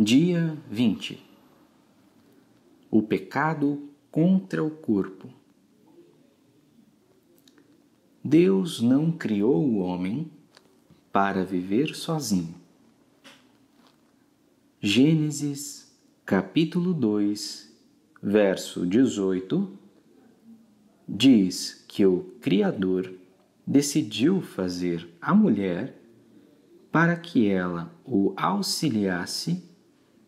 Dia 20. O pecado contra o corpo. Deus não criou o homem para viver sozinho. Gênesis, capítulo 2, verso 18, diz que o Criador decidiu fazer a mulher para que ela o auxiliasse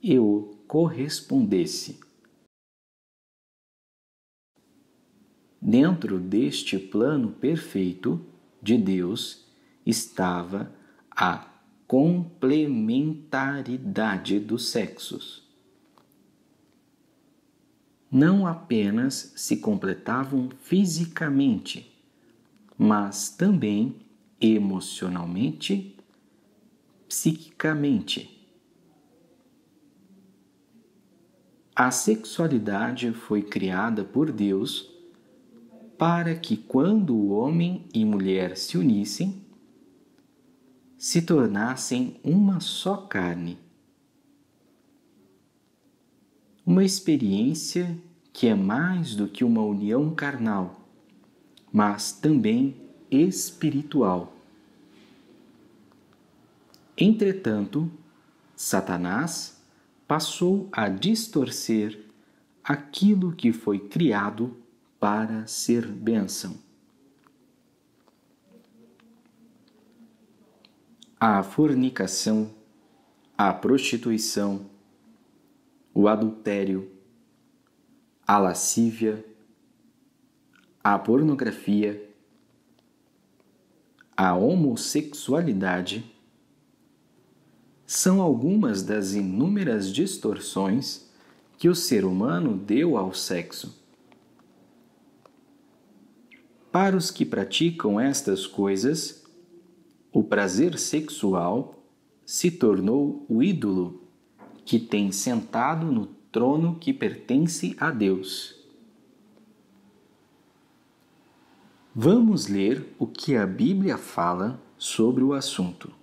e o correspondesse. Dentro deste plano perfeito de Deus estava a complementaridade dos sexos. Não apenas se completavam fisicamente, mas também emocionalmente, psiquicamente. A sexualidade foi criada por Deus para que, quando o homem e mulher se unissem, se tornassem uma só carne. Uma experiência que é mais do que uma união carnal, mas também espiritual. Entretanto, Satanás passou a distorcer aquilo que foi criado para ser bênção. A fornicação, a prostituição, o adultério, a lascívia, a pornografia, a homossexualidade são algumas das inúmeras distorções que o ser humano deu ao sexo. Para os que praticam estas coisas, o prazer sexual se tornou o ídolo que tem sentado no trono que pertence a Deus. Vamos ler o que a Bíblia fala sobre o assunto.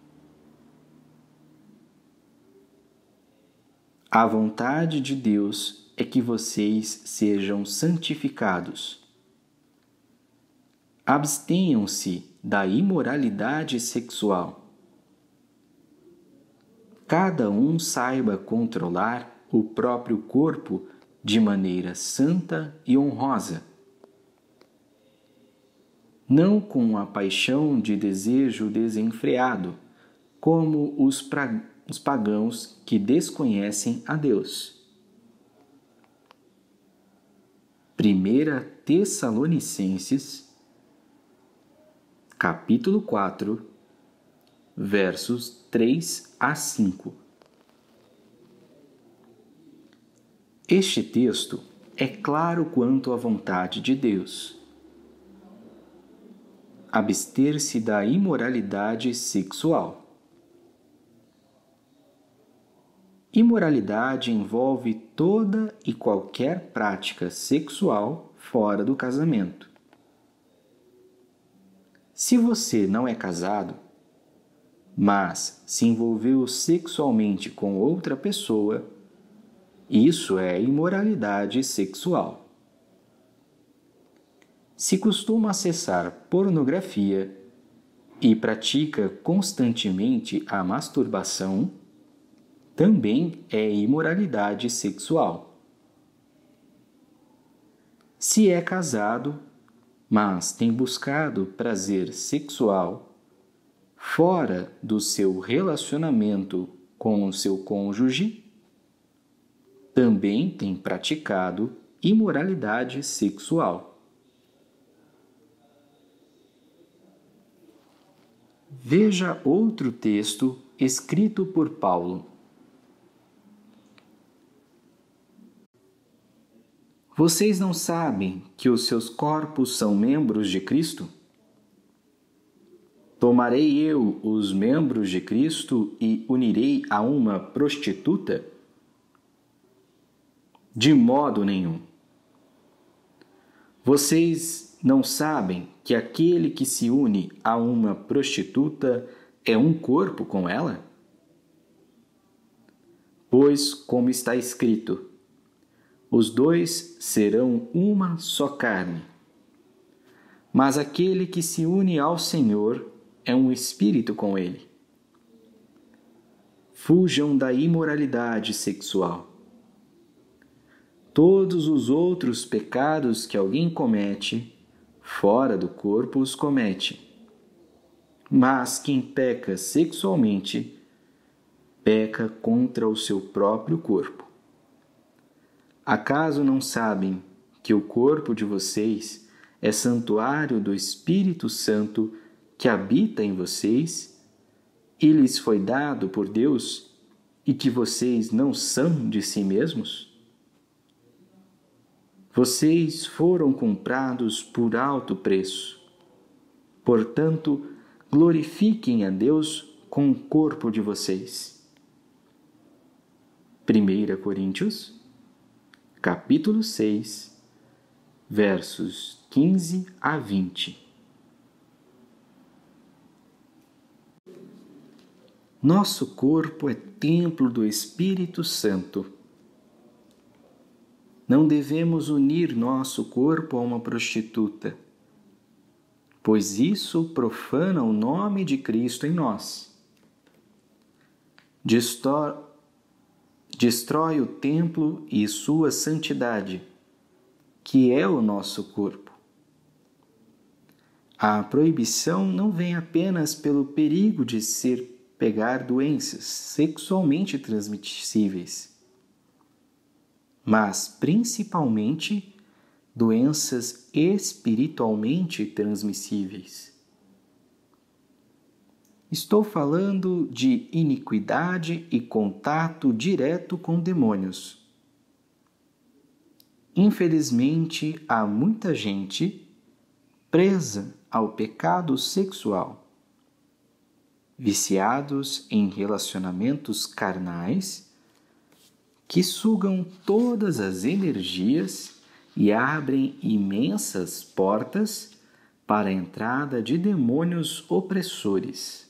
A vontade de Deus é que vocês sejam santificados. Abstenham-se da imoralidade sexual. Cada um saiba controlar o próprio corpo de maneira santa e honrosa, não com a paixão de desejo desenfreado, como os pagãos que desconhecem a Deus. 1 Tessalonicenses, capítulo 4, versos 3 a 5. Este texto é claro quanto à vontade de Deus. Abster-se da imoralidade sexual. Imoralidade envolve toda e qualquer prática sexual fora do casamento. Se você não é casado, mas se envolveu sexualmente com outra pessoa, isso é imoralidade sexual. Se costuma acessar pornografia e pratica constantemente a masturbação, também é imoralidade sexual. Se é casado, mas tem buscado prazer sexual fora do seu relacionamento com o seu cônjuge, também tem praticado imoralidade sexual. Veja outro texto escrito por Paulo. Vocês não sabem que os seus corpos são membros de Cristo? Tomarei eu os membros de Cristo e unirei a uma prostituta? De modo nenhum. Vocês não sabem que aquele que se une a uma prostituta é um corpo com ela? Pois, como está escrito, os dois serão uma só carne. Mas aquele que se une ao Senhor é um espírito com Ele. Fujam da imoralidade sexual. Todos os outros pecados que alguém comete, fora do corpo os comete. Mas quem peca sexualmente, peca contra o seu próprio corpo. Acaso não sabem que o corpo de vocês é santuário do Espírito Santo que habita em vocês e lhes foi dado por Deus e que vocês não são de si mesmos? Vocês foram comprados por alto preço. Portanto, glorifiquem a Deus com o corpo de vocês. 1 Coríntios, capítulo 6, versos 15 a 20. Nosso corpo é templo do Espírito Santo. Não devemos unir nosso corpo a uma prostituta, pois isso profana o nome de Cristo em nós. Destrói o templo e sua santidade, que é o nosso corpo. A proibição não vem apenas pelo perigo de pegar doenças sexualmente transmissíveis, mas principalmente doenças espiritualmente transmissíveis. Estou falando de iniquidade e contato direto com demônios. Infelizmente, há muita gente presa ao pecado sexual, viciados em relacionamentos carnais que sugam todas as energias e abrem imensas portas para a entrada de demônios opressores.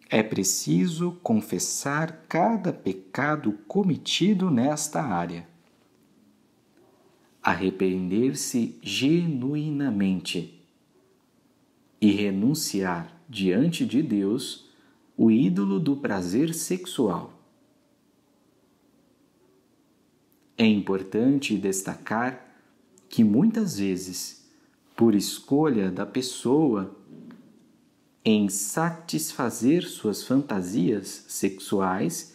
É preciso confessar cada pecado cometido nesta área, arrepender-se genuinamente e renunciar diante de Deus o ídolo do prazer sexual. É importante destacar que muitas vezes, por escolha da pessoa em satisfazer suas fantasias sexuais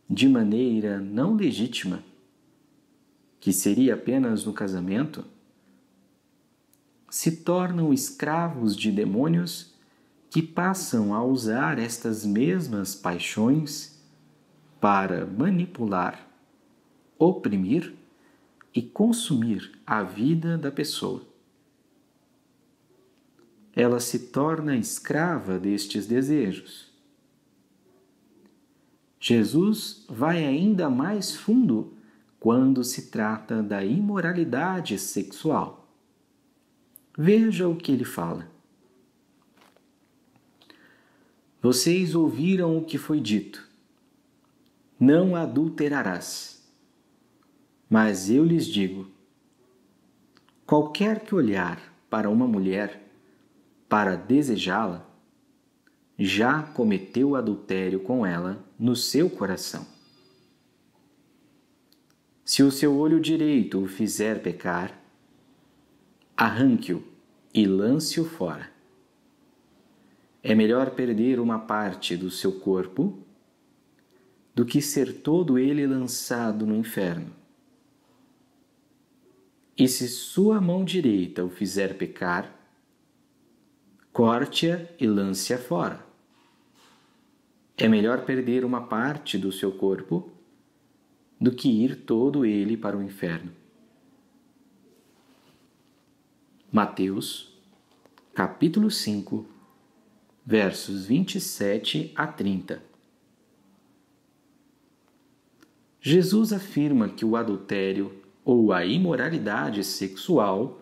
de maneira não legítima, que seria apenas no casamento, se tornam escravos de demônios que passam a usar estas mesmas paixões para manipular, oprimir e consumir a vida da pessoa. Ela se torna escrava destes desejos. Jesus vai ainda mais fundo quando se trata da imoralidade sexual. Veja o que ele fala. Vocês ouviram o que foi dito: não adulterarás. Mas eu lhes digo, qualquer que olhar para uma mulher para desejá-la, já cometeu adultério com ela no seu coração. Se o seu olho direito o fizer pecar, arranque-o e lance-o fora. É melhor perder uma parte do seu corpo do que ser todo ele lançado no inferno. E se sua mão direita o fizer pecar, corte-a e lance-a fora. É melhor perder uma parte do seu corpo do que ir todo ele para o inferno. Mateus, capítulo 5, versos 27 a 30. Jesus afirma que o adultério ou a imoralidade sexual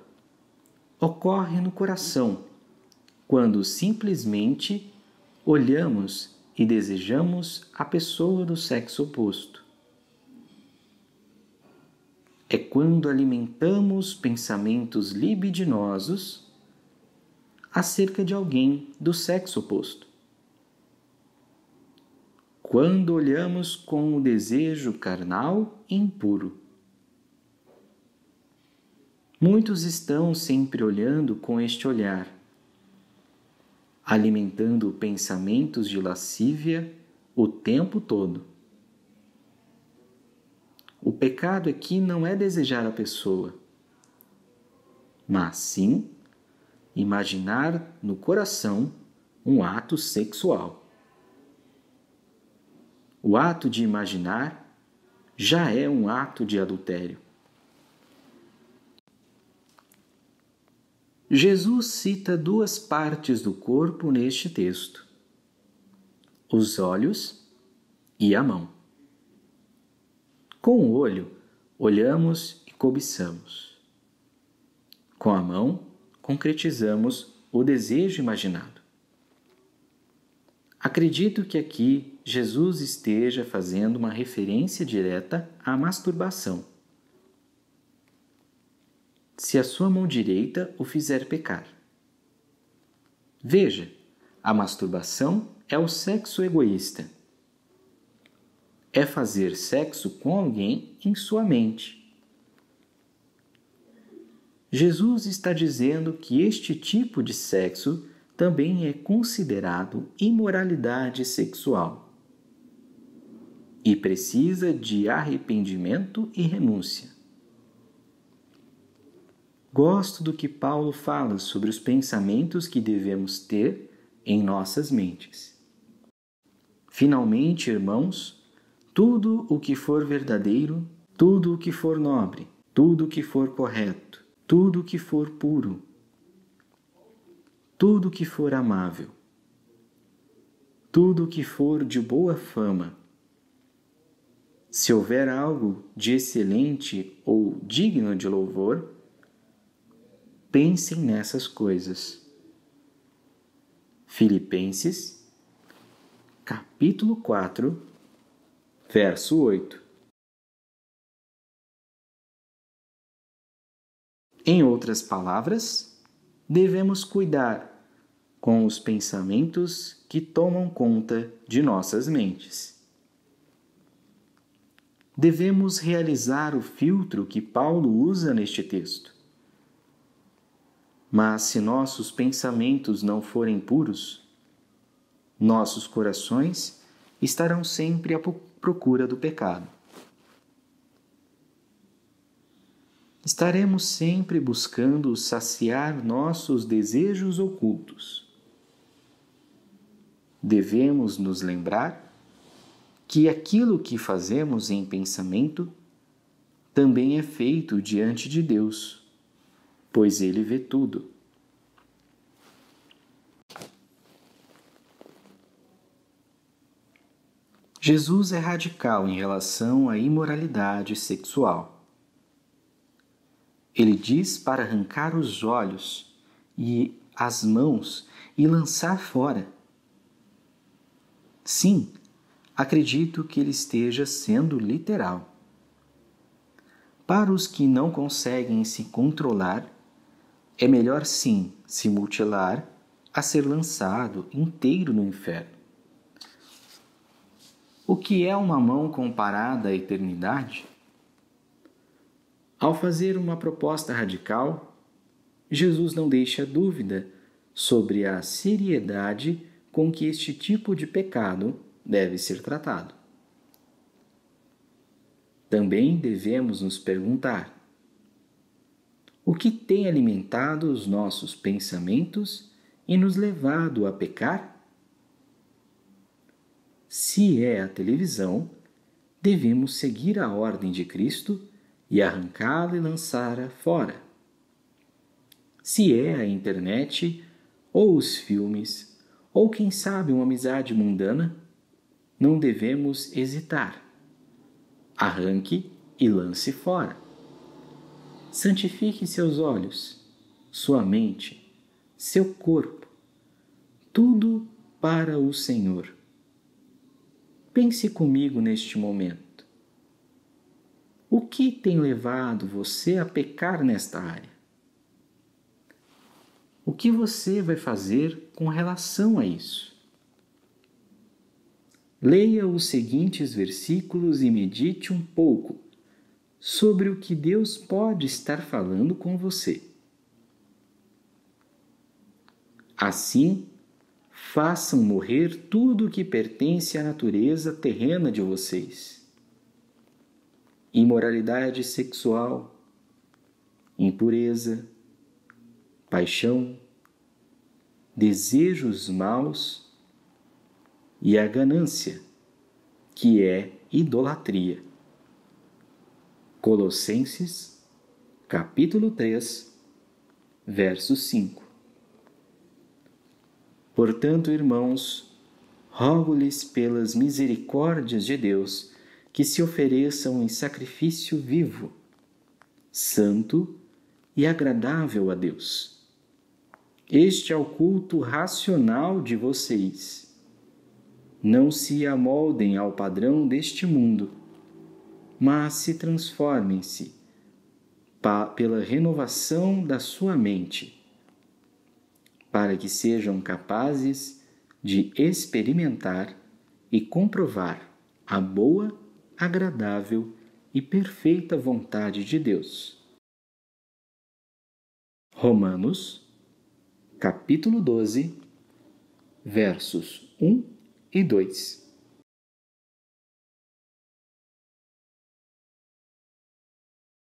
ocorre no coração quando simplesmente olhamos e desejamos a pessoa do sexo oposto. É quando alimentamos pensamentos libidinosos acerca de alguém do sexo oposto. Quando olhamos com o desejo carnal e impuro. Muitos estão sempre olhando com este olhar, alimentando pensamentos de lascívia o tempo todo. O pecado aqui não é desejar a pessoa, mas sim imaginar no coração um ato sexual. O ato de imaginar já é um ato de adultério. Jesus cita duas partes do corpo neste texto: os olhos e a mão. Com o olho, olhamos e cobiçamos. Com a mão, concretizamos o desejo imaginado. Acredito que aqui Jesus esteja fazendo uma referência direta à masturbação. Se a sua mão direita o fizer pecar. Veja, a masturbação é o sexo egoísta. É fazer sexo com alguém em sua mente. Jesus está dizendo que este tipo de sexo também é considerado imoralidade sexual e precisa de arrependimento e renúncia. Gosto do que Paulo fala sobre os pensamentos que devemos ter em nossas mentes. Finalmente, irmãos, tudo o que for verdadeiro, tudo o que for nobre, tudo o que for correto, tudo o que for puro, tudo o que for amável, tudo o que for de boa fama, se houver algo de excelente ou digno de louvor, pensem nessas coisas. Filipenses, capítulo 4, verso 8. Em outras palavras, devemos cuidar com os pensamentos que tomam conta de nossas mentes. Devemos realizar o filtro que Paulo usa neste texto. Mas se nossos pensamentos não forem puros, nossos corações estarão sempre à procura do pecado. Estaremos sempre buscando saciar nossos desejos ocultos. Devemos nos lembrar que aquilo que fazemos em pensamento também é feito diante de Deus, pois Ele vê tudo. Jesus é radical em relação à imoralidade sexual. Ele diz para arrancar os olhos e as mãos e lançar fora. Sim, acredito que ele esteja sendo literal. Para os que não conseguem se controlar, é melhor sim se mutilar a ser lançado inteiro no inferno. O que é uma mão comparada à eternidade? Ao fazer uma proposta radical, Jesus não deixa dúvida sobre a seriedade com que este tipo de pecado deve ser tratado. Também devemos nos perguntar: o que tem alimentado os nossos pensamentos e nos levado a pecar? Se é a televisão, devemos seguir a ordem de Cristo e arrancá-la e lançá-la fora. Se é a internet, ou os filmes, ou quem sabe uma amizade mundana, não devemos hesitar. Arranque e lance fora. Santifique seus olhos, sua mente, seu corpo, tudo para o Senhor. Pense comigo neste momento. O que tem levado você a pecar nesta área? O que você vai fazer com relação a isso? Leia os seguintes versículos e medite um pouco sobre o que Deus pode estar falando com você. Assim, façam morrer tudo o que pertence à natureza terrena de vocês: imoralidade sexual, impureza, paixão, desejos maus e a ganância, que é idolatria. Colossenses, capítulo 3, verso 5. Portanto, irmãos, rogo-lhes pelas misericórdias de Deus que se ofereçam em sacrifício vivo, santo e agradável a Deus. Este é o culto racional de vocês. Não se amoldem ao padrão deste mundo, mas se transformem-se pela renovação da sua mente, para que sejam capazes de experimentar e comprovar a boa, agradável e perfeita vontade de Deus. Romanos, capítulo 12, versos 1 e 2.